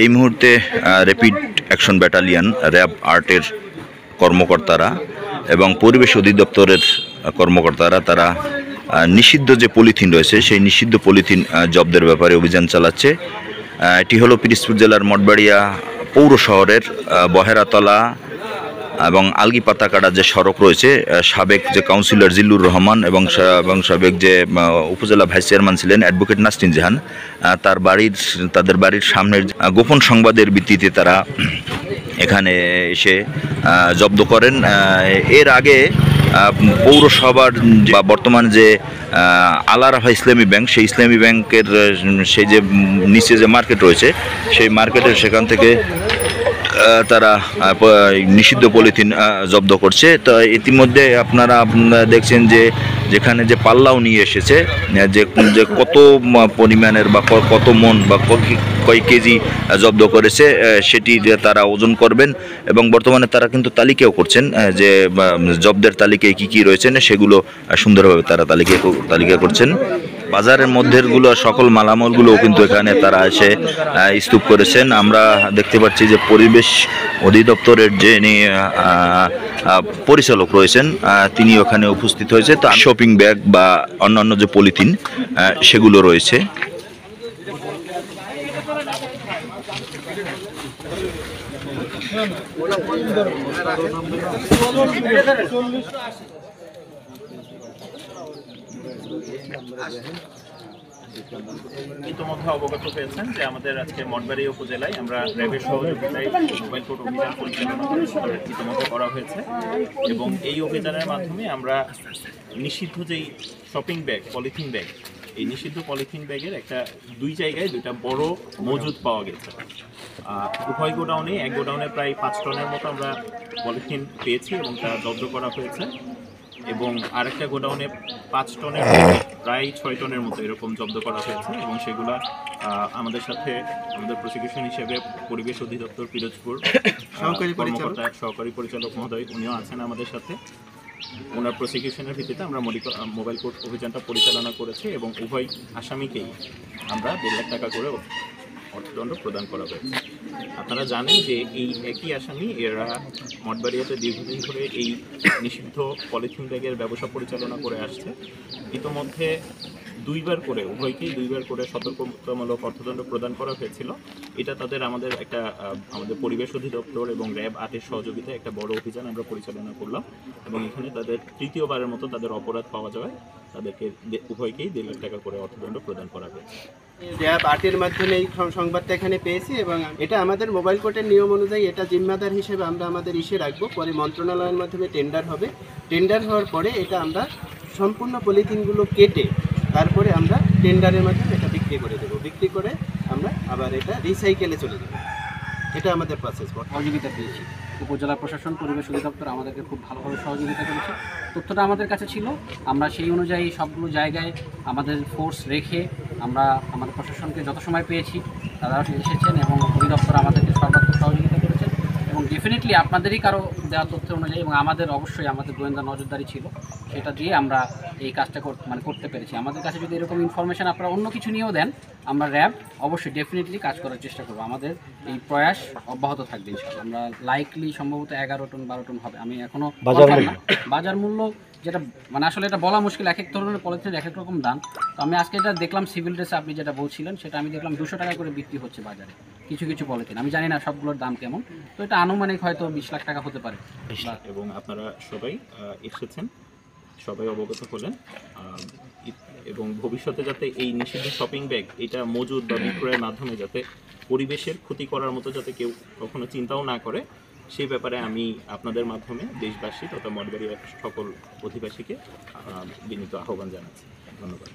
এই মুহূর্তে rapid action battalion RAB ৮-এর কর্মকর্তারা এবং পরিবেশ অধিদপ্তরের কর্মকর্তারা তারা নিষিদ্ধ যে পলিথিন রয়েছে সেই নিষিদ্ধ পলিথিন জব্দের ব্যাপারে অভিযান চালাচ্ছে। এটি হলো পিরোজপুর জেলার মঠবাড়িয়া পৌর শহরের বহেরাতলা এবং আলগিপাতাকাটা যে সড়ক রয়েছে, সাবেক যে কাউন্সিলর জিল্লুর রহমান এবং সাবেক যে উপজেলা ভাইস চেয়ারম্যান ছিলেন অ্যাডভোকেট নাসরিন জাহান, তাদের বাড়ির সামনের গোপন সংবাদের ভিত্তিতে তারা এখানে এসে জব্দ করেন। এর আগে পৌরসভার বা বর্তমান যে আল আরাফা ইসলামী ব্যাংক, সেই ইসলামী ব্যাংকের সেই যে নিচে যে মার্কেট রয়েছে সেই মার্কেটের সেখান থেকে তারা নিষিদ্ধ পলিথিন জব্দ করছে। তো ইতিমধ্যে আপনারা দেখছেন যে যেখানে যে পাল্লাও নিয়ে এসেছে, যে কত পরিমাণের বা কত মন বা কয় কেজি জব্দ করেছে সেটি তারা ওজন করবেন এবং বর্তমানে তারা কিন্তু তালিকাও করছেন যে জব্দের তালিকায় কী কী রয়েছেন সেগুলো সুন্দরভাবে তারা তালিকা করছেন। বাজারের মধ্যেগুলো সকল মালামালগুলোও কিন্তু এখানে তারা এসে স্তূপ করেছেন। আমরা দেখতে পাচ্ছি যে পরিবেশ অধিদপ্তরের যে পরিচালক রয়েছেন তিনি ওখানে উপস্থিত হয়েছে। তো শপিং ব্যাগ বা অন্যান্য যে পলিথিন সেগুলো রয়েছে। ইতিমধ্যে অবগত হয়েছেন যে আমাদের আজকে মঠবাড়িয়া উপজেলায় আমরা র্যাবের সহযোগিতায় মোবাইল কোর্ট অভিযান পরিচালনা ইতিমধ্যে করা হয়েছে এবং এই অভিযানের মাধ্যমে আমরা নিষিদ্ধ যেই শপিং ব্যাগ, পলিথিন ব্যাগ, এই নিষিদ্ধ পলিথিন ব্যাগের দুই জায়গায় দুইটা বড় মজুদ পাওয়া গেছে। উভয় গোডাউনে, এক গোডাউনে প্রায় 5 টনের মতো আমরা পলিথিন পেয়েছি এবং তা জব্দ করা হয়েছে এবং আরেকটা গোডাউনে 5 টনের প্রায় 6 টনের মতো এরকম জব্দ করা হয়েছে এবং সেগুলো আমাদের সাথে আমাদের প্রসিকিউশন হিসেবে পরিবেশ অধিদপ্তর পিরোজপুর সহকারী পরিচালক মহোদয় উনিও আছেন আমাদের সাথে। ওনার প্রসিকিউশনের ভিত্তিতে আমরা মোবাইল কোর্ট অভিযানটা পরিচালনা করেছি এবং উভয় আসামিকেই আমরা 1.5 লাখ টাকা করে অর্থদণ্ড প্রদান করা হয়েছে। আপনারা জানেন যে এই একই আসামি এরা মঠবাড়িয়াতে দীর্ঘদিন ধরে এই নিষিদ্ধ পলিথিন ব্যাগের ব্যবসা পরিচালনা করে আসছে। ইতোমধ্যে উভয়কেই দুইবার করে সতর্কতামূলক অর্থদণ্ড প্রদান করা হয়েছিল। এটা আমাদের পরিবেশ অধিদপ্তর এবং র্যাব ৮-এর সহযোগিতায় একটা বড় অভিযান আমরা পরিচালনা করলাম এবং এখানে তাদের তৃতীয়বারের মতো তাদের অপরাধ পাওয়া যাওয়ায় তাদেরকে উভয়কেই 1.5 লাখ টাকা করে অর্থদণ্ড প্রদান করা হয়েছে। র্যাব ৮-এর মাধ্যমে এই সংবাদটা এখানে পেয়েছি এবং এটা আমাদের মোবাইল কোর্টের নিয়ম অনুযায়ী এটা জিম্মাদার হিসেবে আমরা আমাদের রাখবো। পরে মন্ত্রণালয়ের মাধ্যমে টেন্ডার হবে। টেন্ডার হওয়ার পরে এটা আমরা সম্পূর্ণ পলিথিনগুলো কেটে তারপরে আমরা টেন্ডারের মাধ্যমে এটা বিক্রি করে দেবো। বিক্রি করে আমরা আবার এটা রিসাইকেলে চলে দেবো। এটা আমাদের প্রসেস। সহযোগিতা পেয়েছি উপজেলা প্রশাসন, পরিবেশ অধিদপ্তর আমাদেরকে খুব ভালোভাবে সহযোগিতা করেছে। তথ্যটা আমাদের কাছে ছিল, আমরা সেই অনুযায়ী সবগুলো জায়গায় আমাদের ফোর্স রেখে আমরা আমাদের প্রশাসনকে যত সময় পেয়েছি তারা এসেছেন এবং অধিদপ্তর আমাদেরকে সর্বাত্মক সহযোগিতা করেছেন এবং ডেফিনেটলি আপনাদেরই কারো দেওয়া তথ্য অনুযায়ী এবং অবশ্যই আমাদের গোয়েন্দা নজরদারি ছিল, সেটা দিয়ে আমরা এই কাজটা করতে পেরেছি। আমাদের কাছে যদি এরকম ইনফরমেশান আপনারা অন্য কিছু নিয়েও দেন, আমরা র্যাব অবশ্যই ডেফিনেটলি কাজ করার চেষ্টা করবো। আমাদের এই অব্যাহত থাকবে ইনশাআল্লাহ। আমরা লাইকলি সম্ভবত 11 টন 12 টন হবে, আমি এখনও বাজার মূল্য যেটা আসলে এটা বলা মুশকিল, এক এক ধরনের পলিথিনের এক এক রকম দাম। তো আমি আজকে এটা দেখলাম সিভিল ড্রেসে আপনি যেটা বলছিলেন সেটা আমি দেখলাম 200 টাকা করে বিক্রি হচ্ছে বাজারে কিছু পলিথিন। আমি জানি না সবগুলোর দাম কেমন, তো এটা আনুমানিক হয়তো 20 লাখ টাকা হতে পারে। এবং আপনারা সবাই এসেছেন, সবাই অবগত হলেন এবং ভবিষ্যতে যাতে এই নিষিদ্ধ শপিং ব্যাগ এটা মজুদ বা বিক্রয়ের মাধ্যমে যাতে পরিবেশের ক্ষতি করার মতো যাতে কেউ কখনো চিন্তাও না করে, সেই ব্যাপারে আমি আপনাদের মাধ্যমে দেশবাসী তথা মঠবাড়িয়ার সকল অধিবাসীকে বিনীত আহ্বান জানাচ্ছি। ধন্যবাদ।